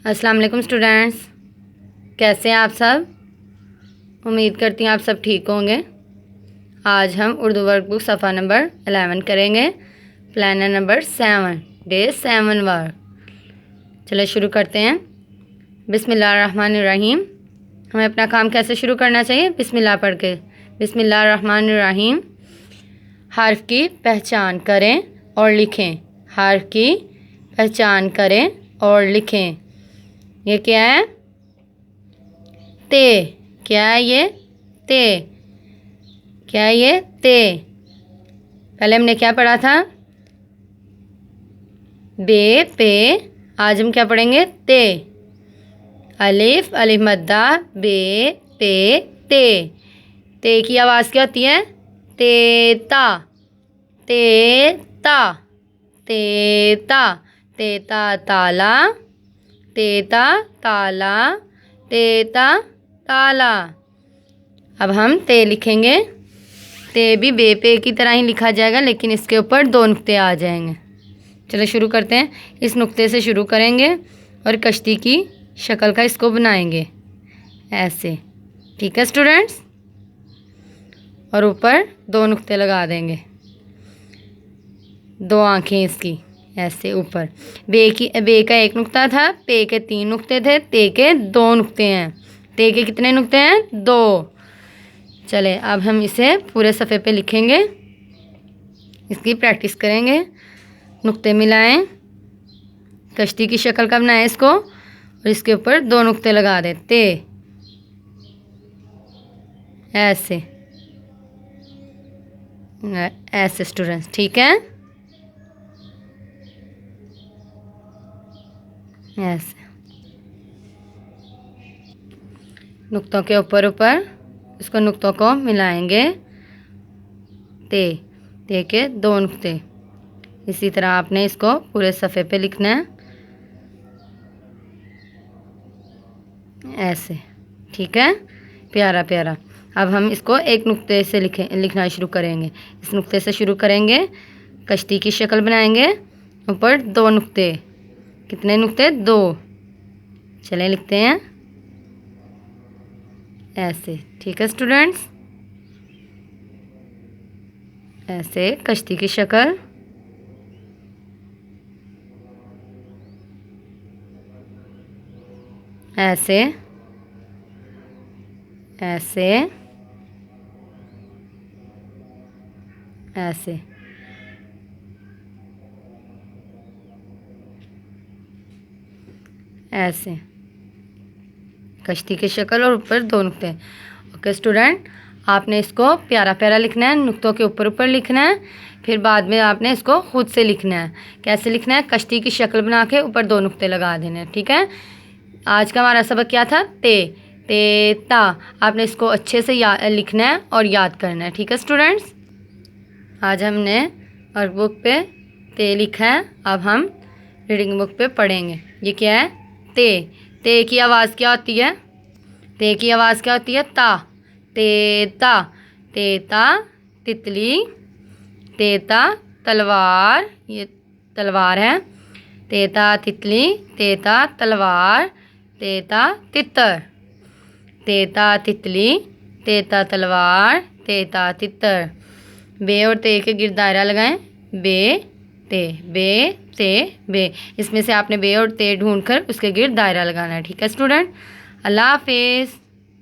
अस्सलाम वालेकुम स्टूडेंट्स, कैसे हैं आप सब। उम्मीद करती हूँ आप सब ठीक होंगे। आज हम उर्दू वर्कबुक सफ़ा नंबर 11 करेंगे, प्लानर नंबर 7, डे 7 वर्क। चलो शुरू करते हैं। बिस्मिल्लाहिर्रहमानिर्रहीम। हमें अपना काम कैसे शुरू करना चाहिए? बिस्मिल्लाह पढ़ के। बिस्मिल्लाहिर्रहमानिर्रहीम। हर्फ की पहचान करें और लिखें। हर्फ की पहचान करें और लिखें। ये क्या है? ते। क्या है ये? ते। क्या है ये? ते। पहले हमने क्या पढ़ा था? बे पे। आज हम क्या पढ़ेंगे? ते। अलिफ अलिफ मद्दा बे पे ते। ते की आवाज़ क्या होती है? तेता तेता तेता तेता ताला तेता ताला तेता ताला। अब हम ते लिखेंगे। ते भी बे पे की तरह ही लिखा जाएगा, लेकिन इसके ऊपर 2 नुक्ते आ जाएंगे। चलो शुरू करते हैं। इस नुक्ते से शुरू करेंगे और कश्ती की शक्ल का इसको बनाएंगे ऐसे। ठीक है स्टूडेंट्स। और ऊपर 2 नुक्ते लगा देंगे, 2 आँखें इसकी ऐसे ऊपर। बे का 1 नुक्ता था, पे के 3 नुक्ते थे, ते के 2 नुक्ते हैं। ते के कितने नुक्ते हैं? 2। चले अब हम इसे पूरे सफ़े पे लिखेंगे, इसकी प्रैक्टिस करेंगे। नुक्ते मिलाएं, कश्ती की शक्ल का बनाएं इसको, और इसके ऊपर 2 नुक्ते लगा देते ऐसे ऐसे स्टूडेंट्स। ठीक है, ऐसे नुक्तों के ऊपर इसको नुक्तों को मिलाएंगे। ते के 2 नुक्ते। इसी तरह आपने इसको पूरे सफ़े पे लिखना है ऐसे। ठीक है, प्यारा प्यारा। अब हम इसको 1 नुक्ते से लिखना शुरू करेंगे। इस नुक्ते से शुरू करेंगे, कश्ती की शक्ल बनाएंगे, ऊपर 2 नुक्ते। कितने नुक्ते? 2। चलें लिखते हैं ऐसे। ठीक है स्टूडेंट्स, ऐसे कश्ती की शक्ल ऐसे ऐसे ऐसे ऐसे कश्ती की शक्ल और ऊपर 2 नुक्ते। ओके स्टूडेंट, आपने इसको प्यारा प्यारा लिखना है, नुक्तों के ऊपर लिखना है, फिर बाद में आपने इसको खुद से लिखना है। कैसे लिखना है? कश्ती की शक्ल बना के ऊपर 2 नुक्ते लगा देने हैं। ठीक है, आज का हमारा सबक क्या था? तेता। आपने इसको अच्छे से लिखना है और याद करना है। ठीक है स्टूडेंट्स, आज हमने वर्कबुक पे ते लिखा है, अब हम रीडिंग बुक पे पढ़ेंगे। ये क्या है? ते की आवाज़ क्या होती है? ते की आवाज़ क्या होती है? ता। तेता तेता तितली, तेता तलवार, ये तलवार है। तेता तितली, तेता तलवार, तेता तितर। तेता तितली, तेता तलवार, तेता तितर। बे और ते के गिर्द दायरा लगाएं। बे ते बे। इसमें से आपने बे और ते ढूंढकर उसके गिर्द दायरा लगाना है। ठीक है स्टूडेंट, अल्लाह हाफिज़।